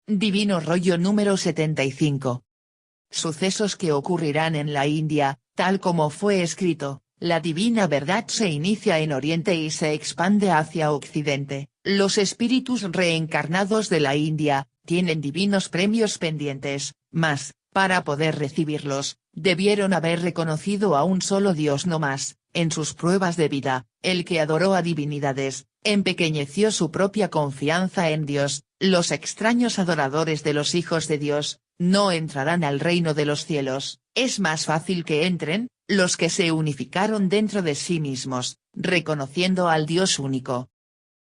Divino rollo número 75. Sucesos que ocurrirán en la India, tal como fue escrito. La divina verdad se inicia en Oriente y se expande hacia Occidente. Los espíritus reencarnados de la India tienen divinos premios pendientes, mas, para poder recibirlos, debieron haber reconocido a un solo Dios no más. En sus pruebas de vida, el que adoró a divinidades, empequeñeció su propia confianza en Dios. Los extraños adoradores de los hijos de Dios no entrarán al reino de los cielos. Es más fácil que entren los que se unificaron dentro de sí mismos, reconociendo al Dios único.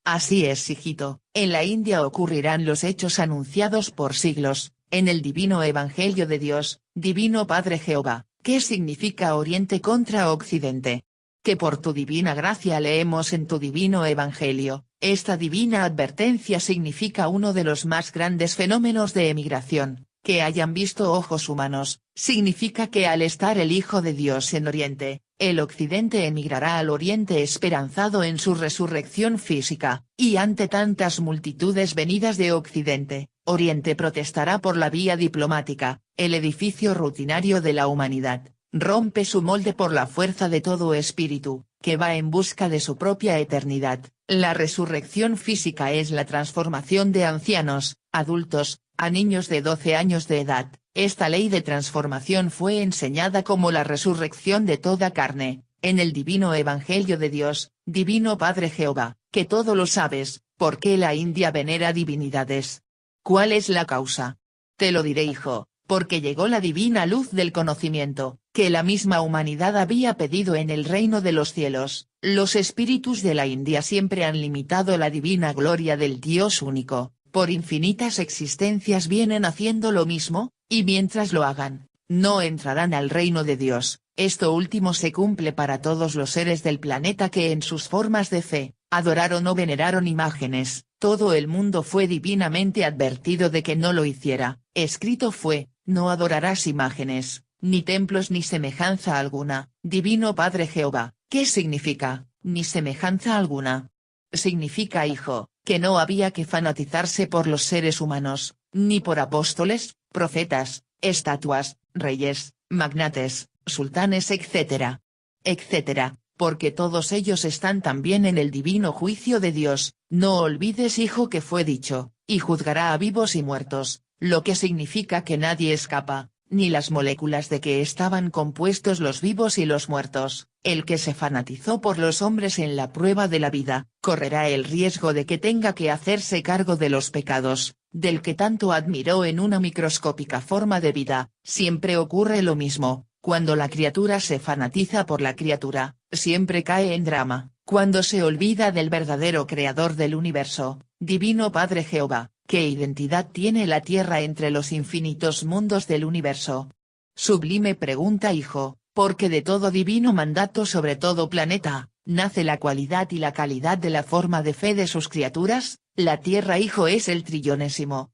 Así es, hijito, en la India ocurrirán los hechos anunciados por siglos, en el divino Evangelio de Dios, Divino Padre Jehová. ¿Qué significa Oriente contra Occidente? Que por tu divina gracia leemos en tu divino Evangelio. Esta divina advertencia significa uno de los más grandes fenómenos de emigración que hayan visto ojos humanos. Significa que al estar el Hijo de Dios en Oriente, el Occidente emigrará al Oriente esperanzado en su resurrección física, y ante tantas multitudes venidas de Occidente, Oriente protestará por la vía diplomática. El edificio rutinario de la humanidad rompe su molde por la fuerza de todo espíritu, que va en busca de su propia eternidad. La resurrección física es la transformación de ancianos, adultos, a niños de 12 años de edad. Esta ley de transformación fue enseñada como la resurrección de toda carne, en el divino Evangelio de Dios, Divino Padre Jehová, que todo lo sabes. ¿Por qué la India venera divinidades? ¿Cuál es la causa? Te lo diré, hijo, porque llegó la divina luz del conocimiento, que la misma humanidad había pedido en el reino de los cielos. Los espíritus de la India siempre han limitado la divina gloria del Dios único. Por infinitas existencias vienen haciendo lo mismo, y mientras lo hagan, no entrarán al reino de Dios. Esto último se cumple para todos los seres del planeta que en sus formas de fe, adoraron o veneraron imágenes. Todo el mundo fue divinamente advertido de que no lo hiciera. Escrito fue, no adorarás imágenes, ni templos ni semejanza alguna. Divino Padre Jehová. ¿Qué significa, ni semejanza alguna? Significa, hijo, que no había que fanatizarse por los seres humanos, ni por apóstoles, profetas, estatuas, reyes, magnates, sultanes etc. Porque todos ellos están también en el divino juicio de Dios. No olvides, hijo, que fue dicho, y juzgará a vivos y muertos, lo que significa que nadie escapa, ni las moléculas de que estaban compuestos los vivos y los muertos. El que se fanatizó por los hombres en la prueba de la vida, correrá el riesgo de que tenga que hacerse cargo de los pecados, del que tanto admiró en una microscópica forma de vida. Siempre ocurre lo mismo, cuando la criatura se fanatiza por la criatura, siempre cae en drama, cuando se olvida del verdadero creador del universo, Divino Padre Jehová. ¿Qué identidad tiene la Tierra entre los infinitos mundos del universo? Sublime pregunta, hijo, porque de todo divino mandato sobre todo planeta, nace la cualidad y la calidad de la forma de fe de sus criaturas. La Tierra, hijo, es el trillonésimo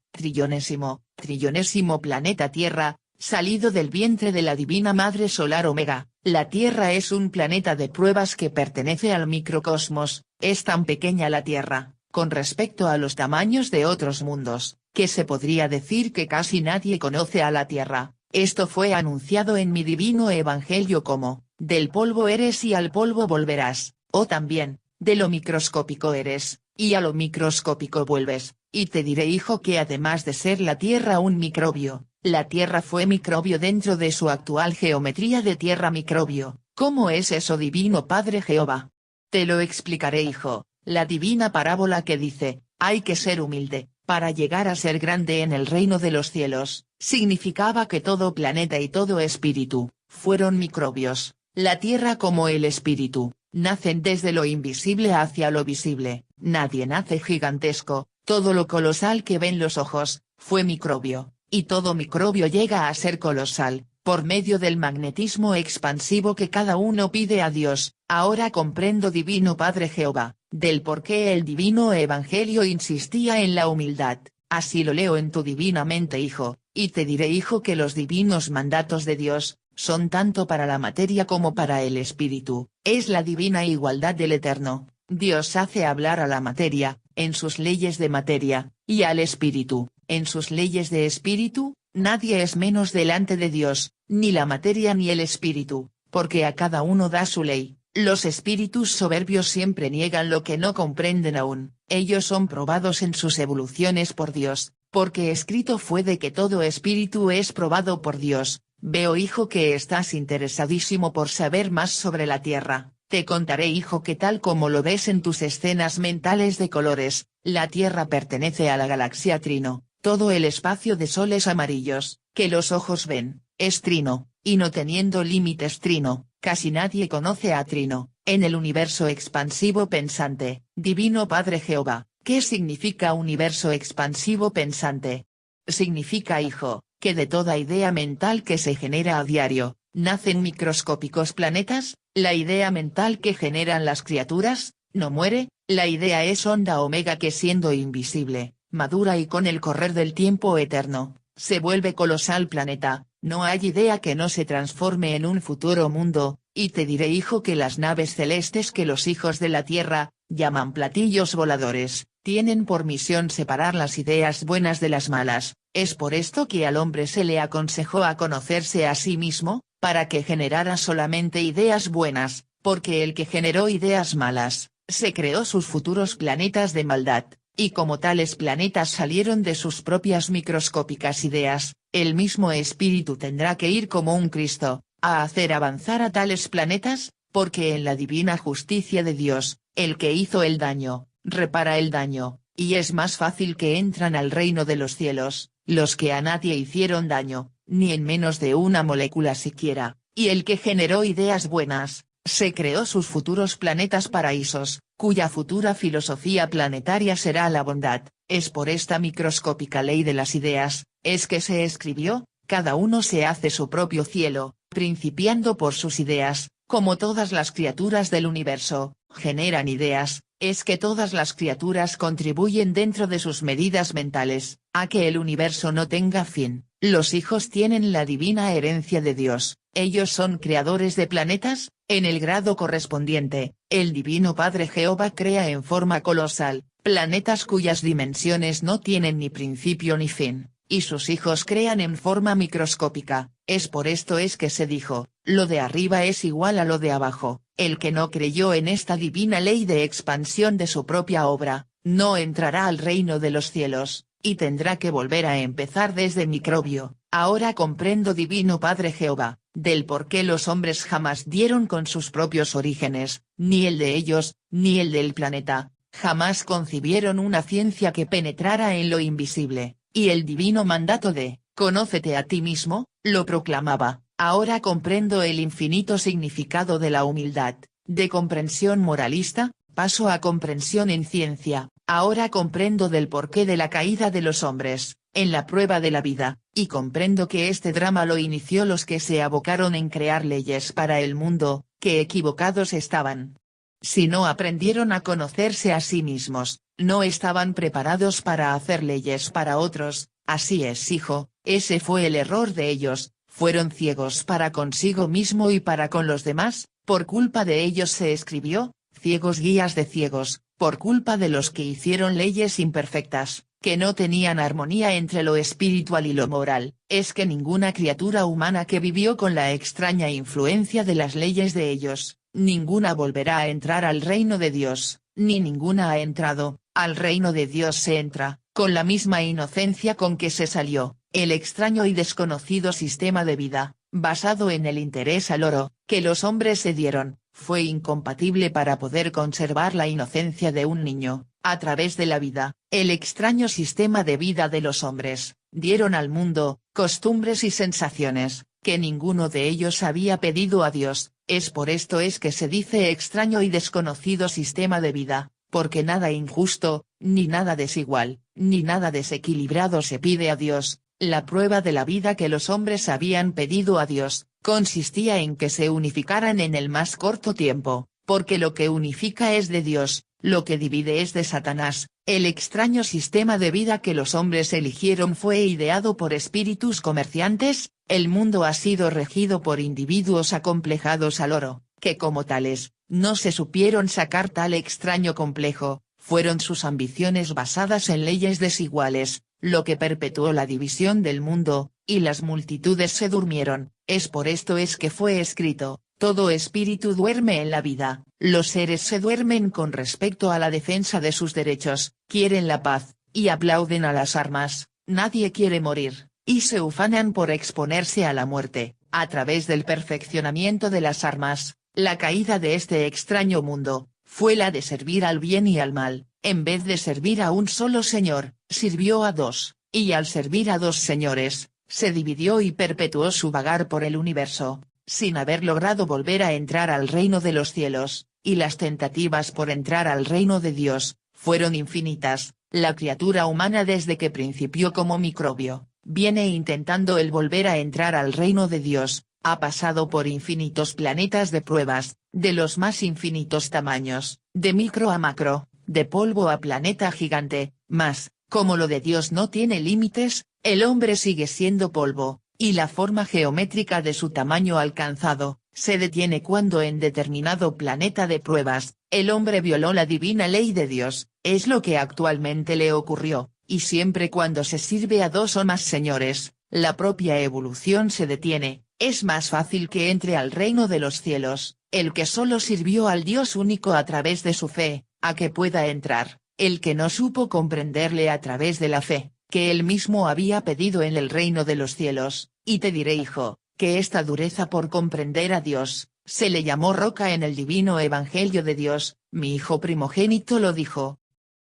planeta Tierra, salido del vientre de la divina Madre Solar Omega. La Tierra es un planeta de pruebas que pertenece al microcosmos. Es tan pequeña la Tierra, con respecto a los tamaños de otros mundos, que se podría decir que casi nadie conoce a la Tierra. Esto fue anunciado en mi divino Evangelio como, del polvo eres y al polvo volverás, o también, de lo microscópico eres, y a lo microscópico vuelves. Y te diré, hijo, que además de ser la Tierra un microbio, la Tierra fue microbio dentro de su actual geometría de Tierra microbio. ¿Cómo es eso, Divino Padre Jehová? Te lo explicaré, hijo. La divina parábola que dice, hay que ser humilde, para llegar a ser grande en el reino de los cielos, significaba que todo planeta y todo espíritu, fueron microbios. La Tierra como el espíritu, nacen desde lo invisible hacia lo visible. Nadie nace gigantesco, todo lo colosal que ven los ojos, fue microbio, y todo microbio llega a ser colosal, por medio del magnetismo expansivo que cada uno pide a Dios. Ahora comprendo, Divino Padre Jehová, del por qué el divino Evangelio insistía en la humildad. Así lo leo en tu divina mente, hijo, y te diré, hijo, que los divinos mandatos de Dios, son tanto para la materia como para el espíritu. Es la divina igualdad del Eterno. Dios hace hablar a la materia, en sus leyes de materia, y al espíritu, en sus leyes de espíritu, nadie es menos delante de Dios, ni la materia ni el espíritu, porque a cada uno da su ley. Los espíritus soberbios siempre niegan lo que no comprenden aún, ellos son probados en sus evoluciones por Dios, porque escrito fue de que todo espíritu es probado por Dios. Veo, hijo, que estás interesadísimo por saber más sobre la Tierra. Te contaré, hijo, que tal como lo ves en tus escenas mentales de colores, la Tierra pertenece a la galaxia Trino, todo el espacio de soles amarillos, que los ojos ven, es Trino, y no teniendo límites Trino, casi nadie conoce a Trino, en el universo expansivo pensante, Divino Padre Jehová. ¿Qué significa universo expansivo pensante? Significa, hijo, que de toda idea mental que se genera a diario, nacen microscópicos planetas. La idea mental que generan las criaturas, no muere, la idea es onda omega que siendo invisible, madura y con el correr del tiempo eterno, se vuelve colosal planeta. No hay idea que no se transforme en un futuro mundo, y te diré, hijo, que las naves celestes que los hijos de la Tierra, llaman platillos voladores, tienen por misión separar las ideas buenas de las malas. Es por esto que al hombre se le aconsejó a conocerse a sí mismo, para que generara solamente ideas buenas, porque el que generó ideas malas, se creó sus futuros planetas de maldad, y como tales planetas salieron de sus propias microscópicas ideas, el mismo espíritu tendrá que ir como un Cristo, a hacer avanzar a tales planetas, porque en la divina justicia de Dios, el que hizo el daño, repara el daño, y es más fácil que entran al reino de los cielos, los que a nadie hicieron daño, ni en menos de una molécula siquiera, y el que generó ideas buenas, se creó sus futuros planetas paraísos, cuya futura filosofía planetaria será la bondad. Es por esta microscópica ley de las ideas, es que se escribió, cada uno se hace su propio cielo, principiando por sus ideas, como todas las criaturas del universo, generan ideas, es que todas las criaturas contribuyen dentro de sus medidas mentales, a que el universo no tenga fin. Los hijos tienen la divina herencia de Dios, ellos son creadores de planetas, en el grado correspondiente, el Divino Padre Jehová crea en forma colosal, planetas cuyas dimensiones no tienen ni principio ni fin, y sus hijos crean en forma microscópica. Es por esto es que se dijo, lo de arriba es igual a lo de abajo. El que no creyó en esta divina ley de expansión de su propia obra, no entrará al reino de los cielos, y tendrá que volver a empezar desde microbio. Ahora comprendo, Divino Padre Jehová, del por qué los hombres jamás dieron con sus propios orígenes, ni el de ellos, ni el del planeta, jamás concibieron una ciencia que penetrara en lo invisible, y el divino mandato de, conócete a ti mismo, lo proclamaba. Ahora comprendo el infinito significado de la humildad, de comprensión moralista, paso a comprensión en ciencia. Ahora comprendo del porqué de la caída de los hombres, en la prueba de la vida, y comprendo que este drama lo inició los que se abocaron en crear leyes para el mundo, que equivocados estaban. Si no aprendieron a conocerse a sí mismos, no estaban preparados para hacer leyes para otros. Así es, hijo, ese fue el error de ellos, fueron ciegos para consigo mismo y para con los demás, por culpa de ellos se escribió, ciegos guías de ciegos, por culpa de los que hicieron leyes imperfectas, que no tenían armonía entre lo espiritual y lo moral. Es que ninguna criatura humana que vivió con la extraña influencia de las leyes de ellos, ninguna volverá a entrar al reino de Dios, ni ninguna ha entrado. Al reino de Dios se entra, con la misma inocencia con que se salió. El extraño y desconocido sistema de vida, basado en el interés al oro, que los hombres se dieron, fue incompatible para poder conservar la inocencia de un niño. A través de la vida, el extraño sistema de vida de los hombres, dieron al mundo, costumbres y sensaciones, que ninguno de ellos había pedido a Dios. Es por esto es que se dice extraño y desconocido sistema de vida, porque nada injusto, ni nada desigual, ni nada desequilibrado se pide a Dios. La prueba de la vida que los hombres habían pedido a Dios, consistía en que se unificaran en el más corto tiempo, porque lo que unifica es de Dios, lo que divide es de Satanás. El extraño sistema de vida que los hombres eligieron fue ideado por espíritus comerciantes. El mundo ha sido regido por individuos acomplejados al oro, que como tales, no se supieron sacar tal extraño complejo. Fueron sus ambiciones basadas en leyes desiguales, lo que perpetuó la división del mundo, y las multitudes se durmieron. Es por esto es que fue escrito, todo espíritu duerme en la vida, los seres se duermen con respecto a la defensa de sus derechos, quieren la paz, y aplauden a las armas, nadie quiere morir, y se ufanan por exponerse a la muerte, a través del perfeccionamiento de las armas. La caída de este extraño mundo, fue la de servir al bien y al mal, en vez de servir a un solo señor, sirvió a dos, y al servir a dos señores, se dividió y perpetuó su vagar por el universo, sin haber logrado volver a entrar al reino de los cielos, y las tentativas por entrar al reino de Dios, fueron infinitas. La criatura humana desde que principió como microbio, viene intentando el volver a entrar al reino de Dios, ha pasado por infinitos planetas de pruebas, de los más infinitos tamaños, de micro a macro, de polvo a planeta gigante, mas, como lo de Dios no tiene límites, el hombre sigue siendo polvo, y la forma geométrica de su tamaño alcanzado, se detiene cuando en determinado planeta de pruebas, el hombre violó la divina ley de Dios, es lo que actualmente le ocurrió, y siempre cuando se sirve a dos o más señores, la propia evolución se detiene. Es más fácil que entre al reino de los cielos, el que solo sirvió al Dios único a través de su fe, a que pueda entrar, el que no supo comprenderle a través de la fe, que él mismo había pedido en el reino de los cielos. Y te diré, hijo, que esta dureza por comprender a Dios, se le llamó roca en el divino evangelio de Dios, mi hijo primogénito lo dijo.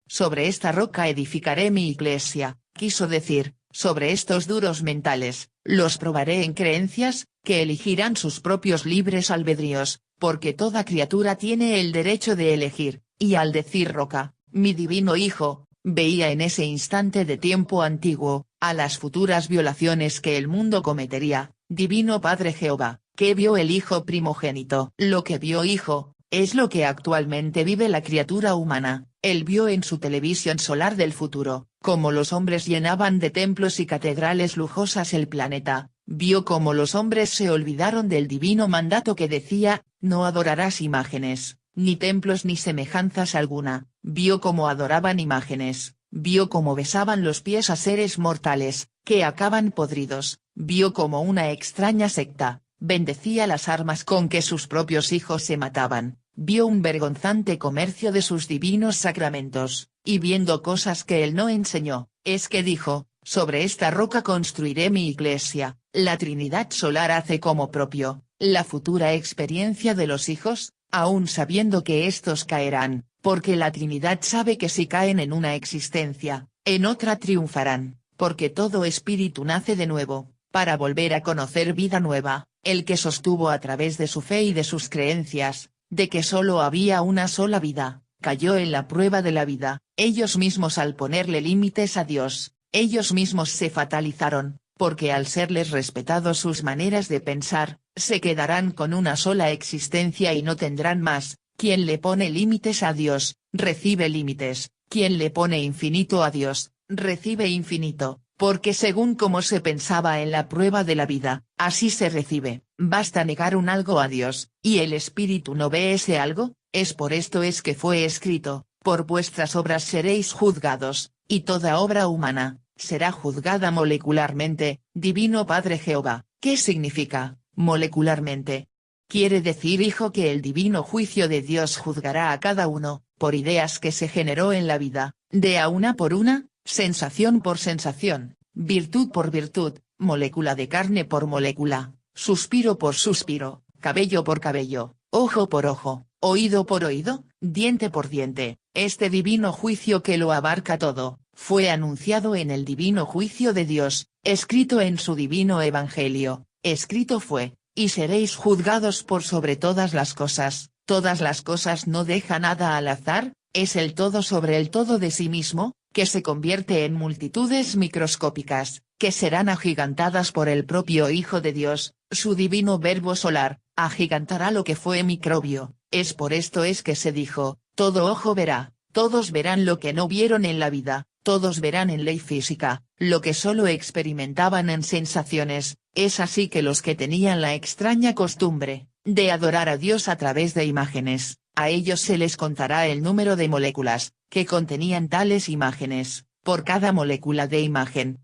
Sobre esta roca edificaré mi iglesia, quiso decir, sobre estos duros mentales, los probaré en creencias, que elegirán sus propios libres albedríos, porque toda criatura tiene el derecho de elegir, y al decir roca, mi divino hijo, veía en ese instante de tiempo antiguo, a las futuras violaciones que el mundo cometería. Divino Padre Jehová, ¿qué vio el hijo primogénito? Lo que vio, hijo, es lo que actualmente vive la criatura humana. Él vio en su televisión solar del futuro, cómo los hombres llenaban de templos y catedrales lujosas el planeta, vio cómo los hombres se olvidaron del divino mandato que decía, no adorarás imágenes, ni templos ni semejanzas alguna, vio cómo adoraban imágenes, vio cómo besaban los pies a seres mortales, que acaban podridos, vio cómo una extraña secta, bendecía las armas con que sus propios hijos se mataban. Vio un vergonzante comercio de sus divinos sacramentos, y viendo cosas que él no enseñó, es que dijo, sobre esta roca construiré mi iglesia. La Trinidad solar hace como propio, la futura experiencia de los hijos, aun sabiendo que estos caerán, porque la Trinidad sabe que si caen en una existencia, en otra triunfarán, porque todo espíritu nace de nuevo, para volver a conocer vida nueva. El que sostuvo a través de su fe y de sus creencias, de que solo había una sola vida, cayó en la prueba de la vida. Ellos mismos, al ponerle límites a Dios, ellos mismos se fatalizaron, porque al serles respetados sus maneras de pensar, se quedarán con una sola existencia y no tendrán más. Quien le pone límites a Dios, recibe límites, quien le pone infinito a Dios, recibe infinito, porque según como se pensaba en la prueba de la vida, así se recibe. Basta negar un algo a Dios, y el espíritu no ve ese algo. Es por esto es que fue escrito, por vuestras obras seréis juzgados, y toda obra humana, será juzgada molecularmente. Divino Padre Jehová, ¿qué significa, molecularmente? Quiere decir, hijo, que el divino juicio de Dios juzgará a cada uno, por ideas que se generó en la vida, de a una por una, sensación por sensación, virtud por virtud, molécula de carne por molécula, suspiro por suspiro, cabello por cabello, ojo por ojo, oído por oído, diente por diente. Este divino juicio que lo abarca todo, fue anunciado en el divino juicio de Dios, escrito en su divino evangelio, escrito fue, y seréis juzgados por sobre todas las cosas no deja nada al azar, es el todo sobre el todo de sí mismo, que se convierte en multitudes microscópicas, que serán agigantadas por el propio Hijo de Dios, su divino verbo solar, agigantará lo que fue microbio. Es por esto es que se dijo, todo ojo verá, todos verán lo que no vieron en la vida, todos verán en ley física, lo que solo experimentaban en sensaciones. Es así que los que tenían la extraña costumbre, de adorar a Dios a través de imágenes, a ellos se les contará el número de moléculas, que contenían tales imágenes, por cada molécula de imagen.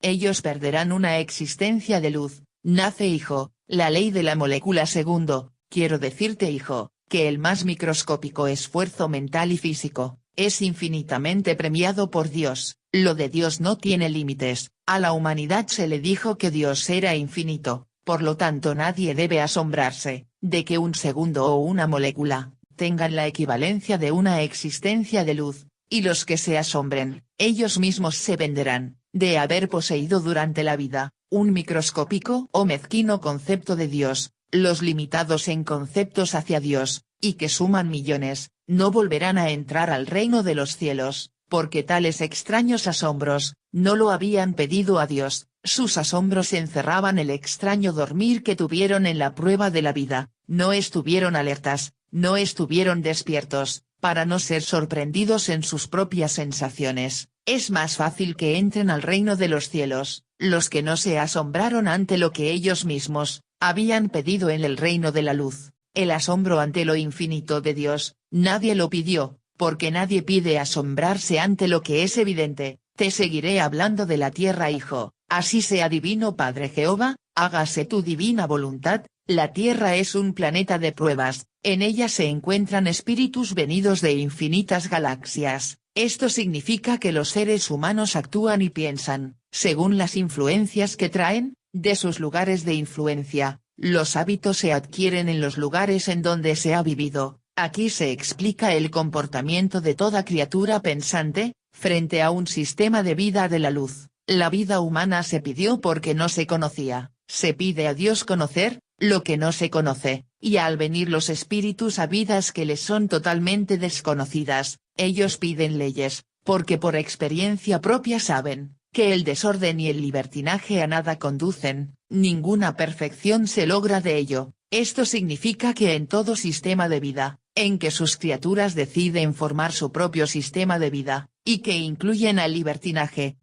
Ellos perderán una existencia de luz. Nace hijo, la ley de la molécula. Segundo, quiero decirte hijo, que el más microscópico esfuerzo mental y físico, es infinitamente premiado por Dios. Lo de Dios no tiene límites. A la humanidad se le dijo que Dios era infinito, por lo tanto nadie debe asombrarse, de que un segundo o una molécula, tengan la equivalencia de una existencia de luz, y los que se asombren, ellos mismos se venderán, de haber poseído durante la vida, un microscópico o mezquino concepto de Dios, los limitados en conceptos hacia Dios, y que suman millones, no volverán a entrar al reino de los cielos, porque tales extraños asombros, no lo habían pedido a Dios, sus asombros encerraban el extraño dormir que tuvieron en la prueba de la vida, no estuvieron alertas, no estuvieron despiertos, para no ser sorprendidos en sus propias sensaciones. Es más fácil que entren al reino de los cielos, los que no se asombraron ante lo que ellos mismos, habían pedido en el reino de la luz. El asombro ante lo infinito de Dios, nadie lo pidió, porque nadie pide asombrarse ante lo que es evidente. Te seguiré hablando de la tierra hijo, así sea divino Padre Jehová, hágase tu divina voluntad. La tierra es un planeta de pruebas, en ella se encuentran espíritus venidos de infinitas galaxias. Esto significa que los seres humanos actúan y piensan, según las influencias que traen, de sus lugares de influencia. Los hábitos se adquieren en los lugares en donde se ha vivido. Aquí se explica el comportamiento de toda criatura pensante, frente a un sistema de vida de la luz. La vida humana se pidió porque no se conocía, se pide a Dios conocer, lo que no se conoce, y al venir los espíritus a vidas que les son totalmente desconocidas, ellos piden leyes, porque por experiencia propia saben, que el desorden y el libertinaje a nada conducen, ninguna perfección se logra de ello. Esto significa que en todo sistema de vida, en que sus criaturas deciden formar su propio sistema de vida, y que incluyen al libertinaje,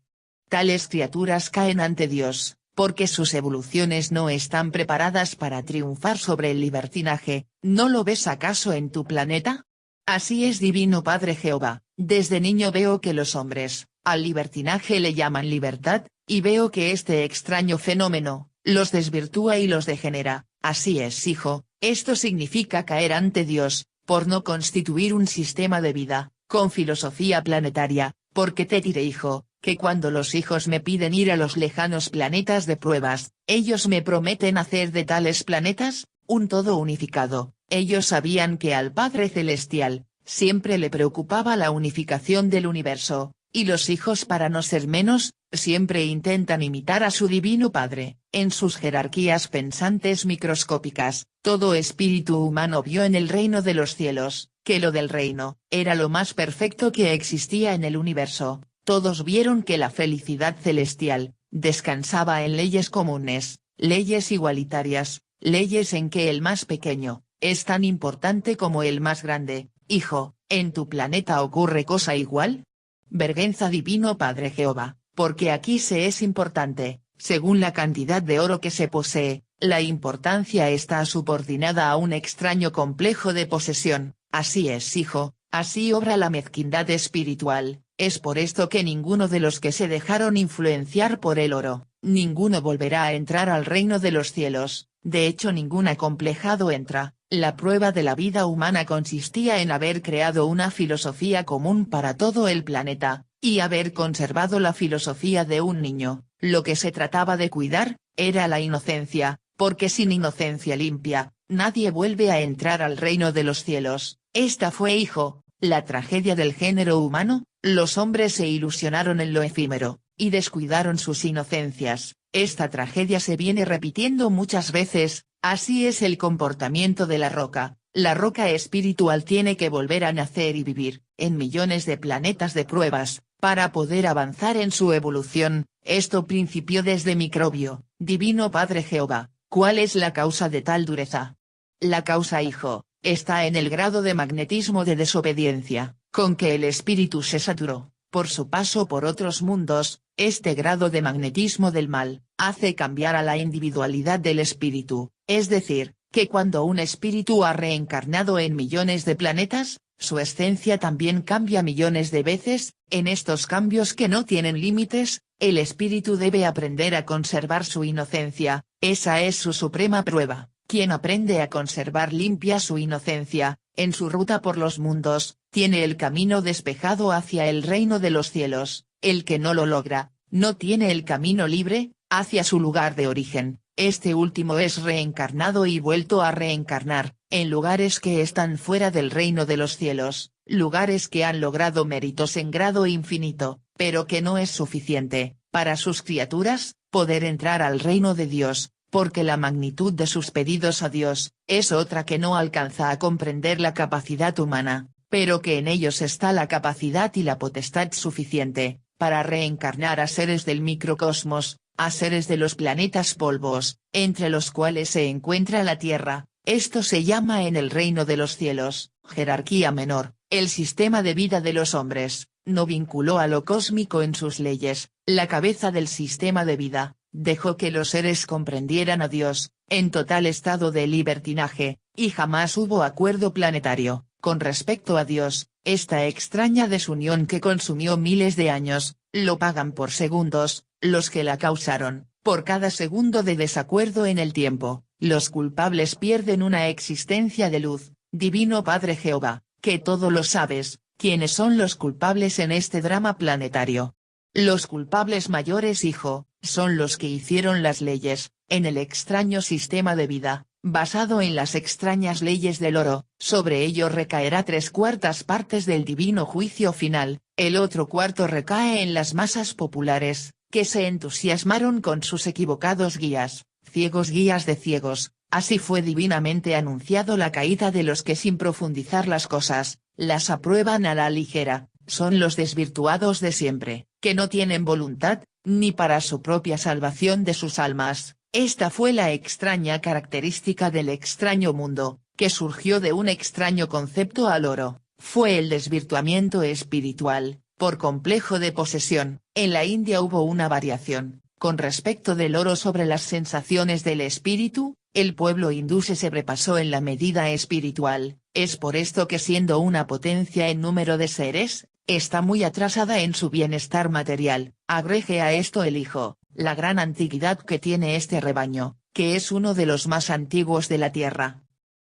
tales criaturas caen ante Dios, porque sus evoluciones no están preparadas para triunfar sobre el libertinaje. ¿No lo ves acaso en tu planeta? Así es divino Padre Jehová, desde niño veo que los hombres, al libertinaje le llaman libertad, y veo que este extraño fenómeno, los desvirtúa y los degenera. Así es hijo, esto significa caer ante Dios, por no constituir un sistema de vida, con filosofía planetaria, porque te diré hijo, que cuando los hijos me piden ir a los lejanos planetas de pruebas, ellos me prometen hacer de tales planetas, un todo unificado. Ellos sabían que al Padre Celestial, siempre le preocupaba la unificación del universo, y los hijos para no ser menos, siempre intentan imitar a su divino Padre. En sus jerarquías pensantes microscópicas, todo espíritu humano vio en el reino de los cielos, que lo del reino, era lo más perfecto que existía en el universo. Todos vieron que la felicidad celestial, descansaba en leyes comunes, leyes igualitarias, leyes en que el más pequeño, es tan importante como el más grande. Hijo, ¿en tu planeta ocurre cosa igual? Vergüenza divino Padre Jehová, porque aquí se es importante, según la cantidad de oro que se posee, la importancia está subordinada a un extraño complejo de posesión. Así es hijo, así obra la mezquindad espiritual. Es por esto que ninguno de los que se dejaron influenciar por el oro, ninguno volverá a entrar al reino de los cielos. De hecho ningún acomplejado entra. La prueba de la vida humana consistía en haber creado una filosofía común para todo el planeta, y haber conservado la filosofía de un niño. Lo que se trataba de cuidar, era la inocencia, porque sin inocencia limpia, nadie vuelve a entrar al reino de los cielos. Esta fue hijo, la tragedia del género humano. Los hombres se ilusionaron en lo efímero, y descuidaron sus inocencias. Esta tragedia se viene repitiendo muchas veces. Así es el comportamiento de la roca espiritual tiene que volver a nacer y vivir, en millones de planetas de pruebas, para poder avanzar en su evolución. Esto principió desde microbio. Divino Padre Jehová, ¿cuál es la causa de tal dureza? La causa hijo, está en el grado de magnetismo de desobediencia, con que el espíritu se saturó, por su paso por otros mundos. Este grado de magnetismo del mal, hace cambiar a la individualidad del espíritu, es decir, que cuando un espíritu ha reencarnado en millones de planetas, su esencia también cambia millones de veces. En estos cambios que no tienen límites, el espíritu debe aprender a conservar su inocencia, esa es su suprema prueba. Quien aprende a conservar limpia su inocencia, en su ruta por los mundos, tiene el camino despejado hacia el reino de los cielos. El que no lo logra, no tiene el camino libre, hacia su lugar de origen. Este último es reencarnado y vuelto a reencarnar, en lugares que están fuera del reino de los cielos, lugares que han logrado méritos en grado infinito, pero que no es suficiente, para sus criaturas, poder entrar al reino de Dios, porque la magnitud de sus pedidos a Dios, es otra que no alcanza a comprender la capacidad humana, pero que en ellos está la capacidad y la potestad suficiente, para reencarnar a seres del microcosmos, a seres de los planetas polvos, entre los cuales se encuentra la Tierra. Esto se llama en el reino de los cielos, jerarquía menor. El sistema de vida de los hombres, no vinculó a lo cósmico en sus leyes, la cabeza del sistema de vida, dejó que los seres comprendieran a Dios, en total estado de libertinaje, y jamás hubo acuerdo planetario, con respecto a Dios. Esta extraña desunión que consumió miles de años, lo pagan por segundos, los que la causaron, por cada segundo de desacuerdo en el tiempo, los culpables pierden una existencia de luz. Divino Padre Jehová, que todo lo sabes, ¿quiénes son los culpables en este drama planetario? Los culpables mayores, hijo, son los que hicieron las leyes, en el extraño sistema de vida, basado en las extrañas leyes del oro. Sobre ello recaerá 3/4 partes del divino juicio final, el otro cuarto recae en las masas populares, que se entusiasmaron con sus equivocados guías, ciegos guías de ciegos. Así fue divinamente anunciado la caída de los que sin profundizar las cosas, las aprueban a la ligera, son los desvirtuados de siempre, que no tienen voluntad, ni para su propia salvación de sus almas. Esta fue la extraña característica del extraño mundo, que surgió de un extraño concepto al oro, fue el desvirtuamiento espiritual, por complejo de posesión. En la India hubo una variación, con respecto del oro sobre las sensaciones del espíritu. El pueblo hindú se sobrepasó en la medida espiritual, es por esto que siendo una potencia en número de seres, está muy atrasada en su bienestar material. Agregue a esto el hijo, la gran antigüedad que tiene este rebaño, que es uno de los más antiguos de la tierra.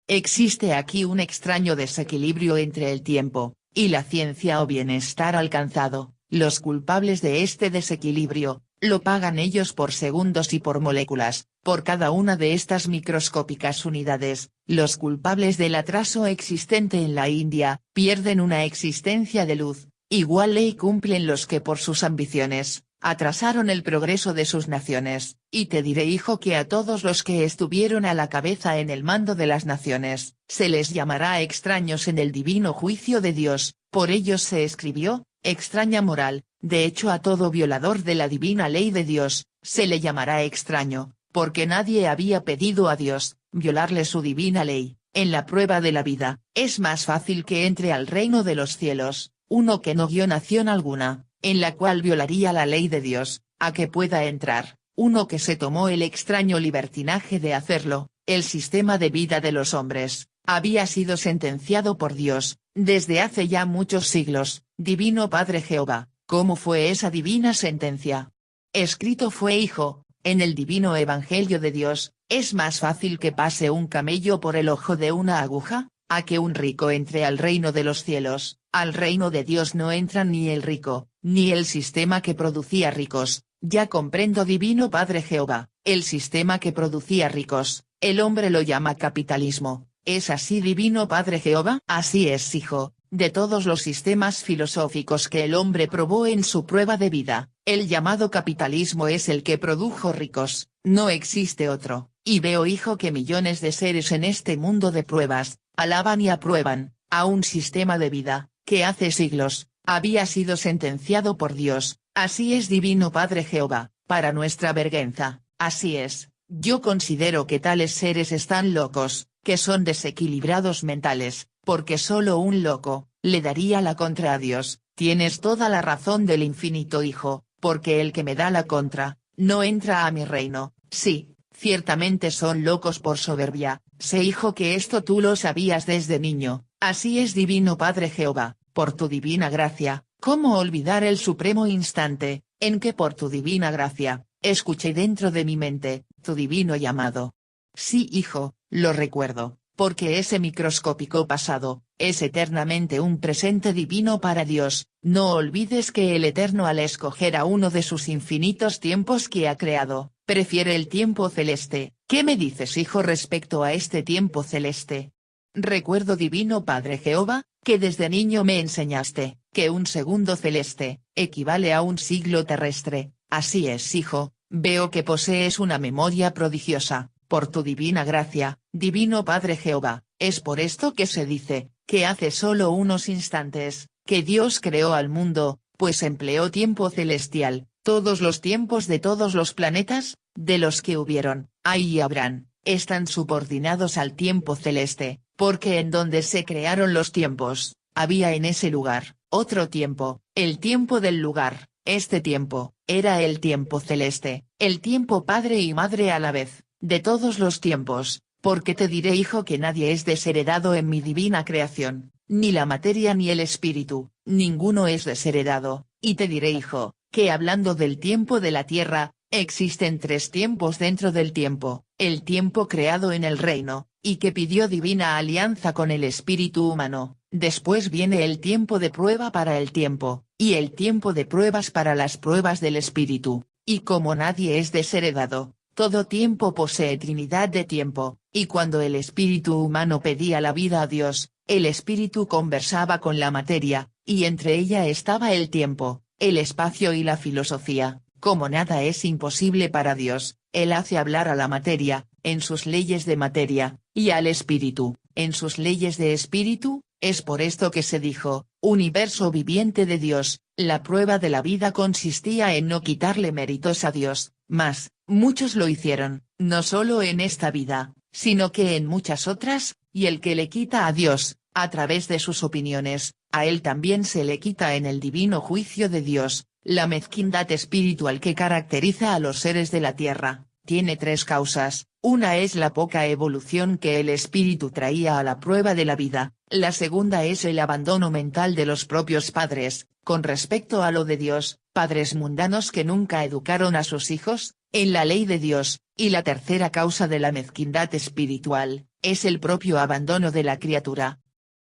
Existe aquí un extraño desequilibrio entre el tiempo, y la ciencia o bienestar alcanzado. Los culpables de este desequilibrio, lo pagan ellos por segundos y por moléculas, por cada una de estas microscópicas unidades. Los culpables del atraso existente en la India, pierden una existencia de luz, igual ley cumplen los que por sus ambiciones, atrasaron el progreso de sus naciones. Y te diré, hijo, que a todos los que estuvieron a la cabeza en el mando de las naciones, se les llamará extraños en el divino juicio de Dios. Por ellos se escribió, extraña moral. De hecho, a todo violador de la divina ley de Dios, se le llamará extraño, porque nadie había pedido a Dios violarle su divina ley. En la prueba de la vida, es más fácil que entre al reino de los cielos, uno que no guió nación alguna, en la cual violaría la ley de Dios, a que pueda entrar, uno que se tomó el extraño libertinaje de hacerlo. El sistema de vida de los hombres, había sido sentenciado por Dios, desde hace ya muchos siglos. Divino Padre Jehová, ¿cómo fue esa divina sentencia? Escrito fue, hijo, en el divino Evangelio de Dios. Es más fácil que pase un camello por el ojo de una aguja, a que un rico entre al reino de los cielos. Al reino de Dios no entran ni el rico, ni el sistema que producía ricos. Ya comprendo, divino Padre Jehová, el sistema que producía ricos, el hombre lo llama capitalismo. ¿Es así, divino Padre Jehová? Así es, hijo. De todos los sistemas filosóficos que el hombre probó en su prueba de vida, el llamado capitalismo es el que produjo ricos, no existe otro. Y veo, hijo, que millones de seres en este mundo de pruebas, alaban y aprueban, a un sistema de vida, que hace siglos, había sido sentenciado por Dios. Así es, divino Padre Jehová, para nuestra vergüenza, así es. Yo considero que tales seres están locos, que son desequilibrados mentales, porque solo un loco, le daría la contra a Dios. Tienes toda la razón del infinito, hijo, porque el que me da la contra, no entra a mi reino. Sí, ciertamente son locos por soberbia. Sé, hijo, que esto tú lo sabías desde niño, Así es, Divino Padre Jehová, por tu divina gracia, ¿cómo olvidar el supremo instante, en que por tu divina gracia, escuché dentro de mi mente, tu divino llamado? Sí, hijo, lo recuerdo, porque ese microscópico pasado, es eternamente un presente divino para Dios. No olvides que el Eterno, al escoger a uno de sus infinitos tiempos que ha creado, prefiere el tiempo celeste. ¿Qué me dices, hijo, respecto a este tiempo celeste? Recuerdo, Divino Padre Jehová, que desde niño me enseñaste, que un segundo celeste, equivale a un siglo terrestre. Así es, hijo, veo que posees una memoria prodigiosa, por tu divina gracia, Divino Padre Jehová. Es por esto que se dice, que hace solo unos instantes, que Dios creó al mundo, pues empleó tiempo celestial. Todos los tiempos de todos los planetas, de los que hubieron, hay y habrán, están subordinados al tiempo celeste, porque en donde se crearon los tiempos, había en ese lugar, otro tiempo, el tiempo del lugar. Este tiempo, era el tiempo celeste, el tiempo padre y madre a la vez, de todos los tiempos. Porque te diré, hijo, que nadie es desheredado en mi divina creación, ni la materia ni el espíritu, ninguno es desheredado. Y te diré, hijo, que hablando del tiempo de la tierra, existen tres tiempos dentro del tiempo: el tiempo creado en el reino, y que pidió divina alianza con el espíritu humano; después viene el tiempo de prueba para el tiempo, y el tiempo de pruebas para las pruebas del espíritu. Y como nadie es desheredado, todo tiempo posee trinidad de tiempo, y cuando el espíritu humano pedía la vida a Dios, el espíritu conversaba con la materia, y entre ella estaba el tiempo, el espacio y la filosofía. Como nada es imposible para Dios, Él hace hablar a la materia, en sus leyes de materia, y al espíritu, en sus leyes de espíritu. Es por esto que se dijo, universo viviente de Dios. La prueba de la vida consistía en no quitarle méritos a Dios, mas, muchos lo hicieron, no solo en esta vida, sino que en muchas otras, y el que le quita a Dios, a través de sus opiniones, a él también se le quita en el divino juicio de Dios. La mezquindad espiritual que caracteriza a los seres de la tierra, tiene tres causas. Una es la poca evolución que el espíritu traía a la prueba de la vida; la segunda es el abandono mental de los propios padres, con respecto a lo de Dios, padres mundanos que nunca educaron a sus hijos, en la ley de Dios; y la tercera causa de la mezquindad espiritual, es el propio abandono de la criatura.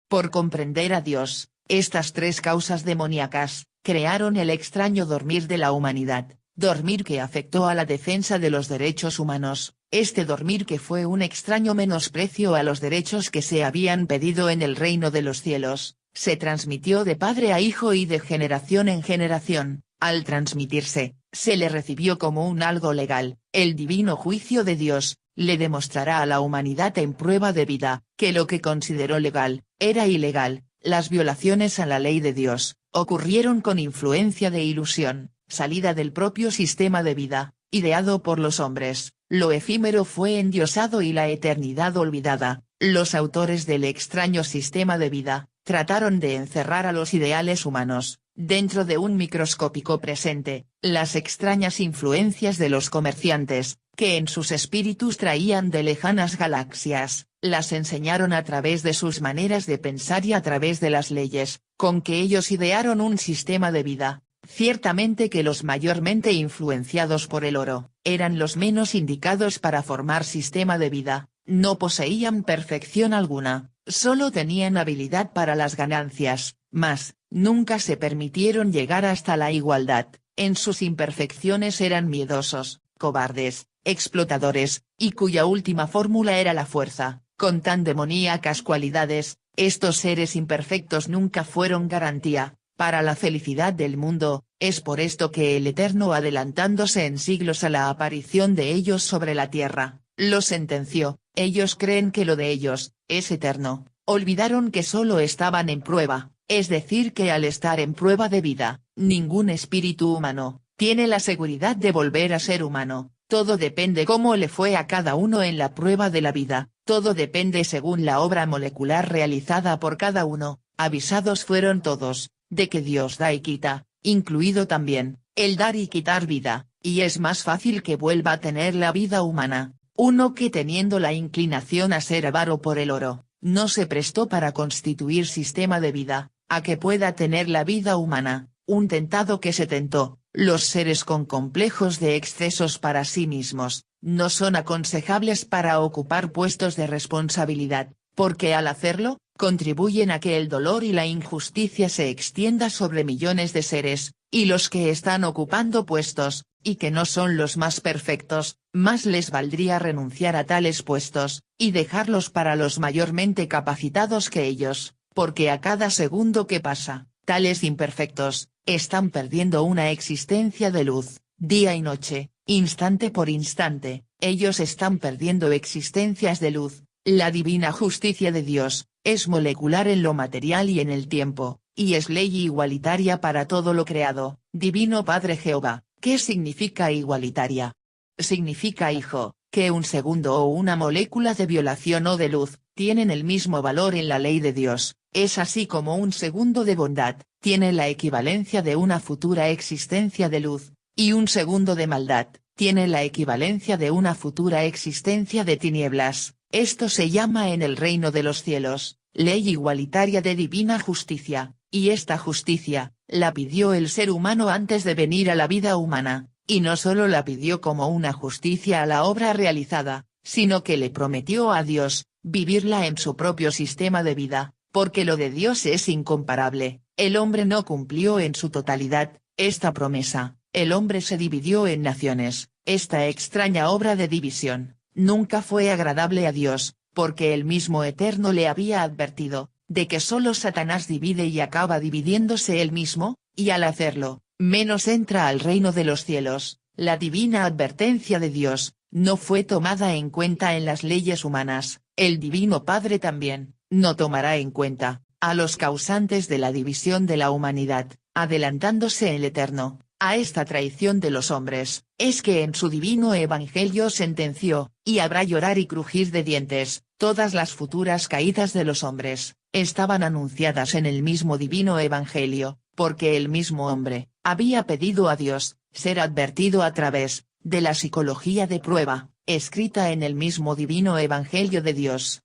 Por comprender a Dios, estas tres causas demoníacas, crearon el extraño dormir de la humanidad, dormir que afectó a la defensa de los derechos humanos. Este dormir que fue un extraño menosprecio a los derechos que se habían pedido en el reino de los cielos, se transmitió de padre a hijo y de generación en generación. Al transmitirse, se le recibió como un algo legal. El divino juicio de Dios, le demostrará a la humanidad en prueba de vida, que lo que consideró legal, era ilegal. Las violaciones a la ley de Dios, ocurrieron con influencia de ilusión, salida del propio sistema de vida, ideado por los hombres. Lo efímero fue endiosado y la eternidad olvidada. Los autores del extraño sistema de vida, trataron de encerrar a los ideales humanos, dentro de un microscópico presente. Las extrañas influencias de los comerciantes, que en sus espíritus traían de lejanas galaxias, las enseñaron a través de sus maneras de pensar y a través de las leyes, con que ellos idearon un sistema de vida. Ciertamente que los mayormente influenciados por el oro, eran los menos indicados para formar sistema de vida. No poseían perfección alguna, solo tenían habilidad para las ganancias, mas, nunca se permitieron llegar hasta la igualdad. En sus imperfecciones eran miedosos, cobardes, explotadores, y cuya última fórmula era la fuerza. Con tan demoníacas cualidades, estos seres imperfectos nunca fueron garantía para la felicidad del mundo. Es por esto que el Eterno, adelantándose en siglos a la aparición de ellos sobre la tierra, los sentenció. Ellos creen que lo de ellos es eterno, olvidaron que solo estaban en prueba, es decir que al estar en prueba de vida, ningún espíritu humano tiene la seguridad de volver a ser humano. Todo depende cómo le fue a cada uno en la prueba de la vida, todo depende según la obra molecular realizada por cada uno. Avisados fueron todos, de que Dios da y quita, incluido también, el dar y quitar vida, y es más fácil que vuelva a tener la vida humana, uno que teniendo la inclinación a ser avaro por el oro, no se prestó para constituir sistema de vida, a que pueda tener la vida humana, un tentado que se tentó. Los seres con complejos de excesos para sí mismos, no son aconsejables para ocupar puestos de responsabilidad, porque al hacerlo, contribuyen a que el dolor y la injusticia se extienda sobre millones de seres, y los que están ocupando puestos, y que no son los más perfectos, más les valdría renunciar a tales puestos, y dejarlos para los mayormente capacitados que ellos, porque a cada segundo que pasa, tales imperfectos, están perdiendo una existencia de luz, día y noche, instante por instante, ellos están perdiendo existencias de luz. La divina justicia de Dios, es molecular en lo material y en el tiempo, y es ley igualitaria para todo lo creado. Divino Padre Jehová, ¿qué significa igualitaria? Significa, hijo, que un segundo o una molécula de violación o de luz, tienen el mismo valor en la ley de Dios, es así como un segundo de bondad, tiene la equivalencia de una futura existencia de luz, y un segundo de maldad, tiene la equivalencia de una futura existencia de tinieblas. Esto se llama en el reino de los cielos, ley igualitaria de divina justicia, y esta justicia, la pidió el ser humano antes de venir a la vida humana, y no solo la pidió como una justicia a la obra realizada, sino que le prometió a Dios, vivirla en su propio sistema de vida, porque lo de Dios es incomparable. El hombre no cumplió en su totalidad esta promesa, el hombre se dividió en naciones. Esta extraña obra de división nunca fue agradable a Dios, porque el mismo Eterno le había advertido, de que solo Satanás divide y acaba dividiéndose él mismo, y al hacerlo, menos entra al reino de los cielos. La divina advertencia de Dios, no fue tomada en cuenta en las leyes humanas, el Divino Padre también, no tomará en cuenta, a los causantes de la división de la humanidad, adelantándose el Eterno a esta traición de los hombres, es que en su divino evangelio sentenció, y habrá llorar y crujir de dientes. Todas las futuras caídas de los hombres, estaban anunciadas en el mismo divino evangelio, porque el mismo hombre, había pedido a Dios, ser advertido a través, de la psicología de prueba, escrita en el mismo divino evangelio de Dios.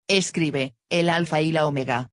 Escribe, el Alfa y la Omega,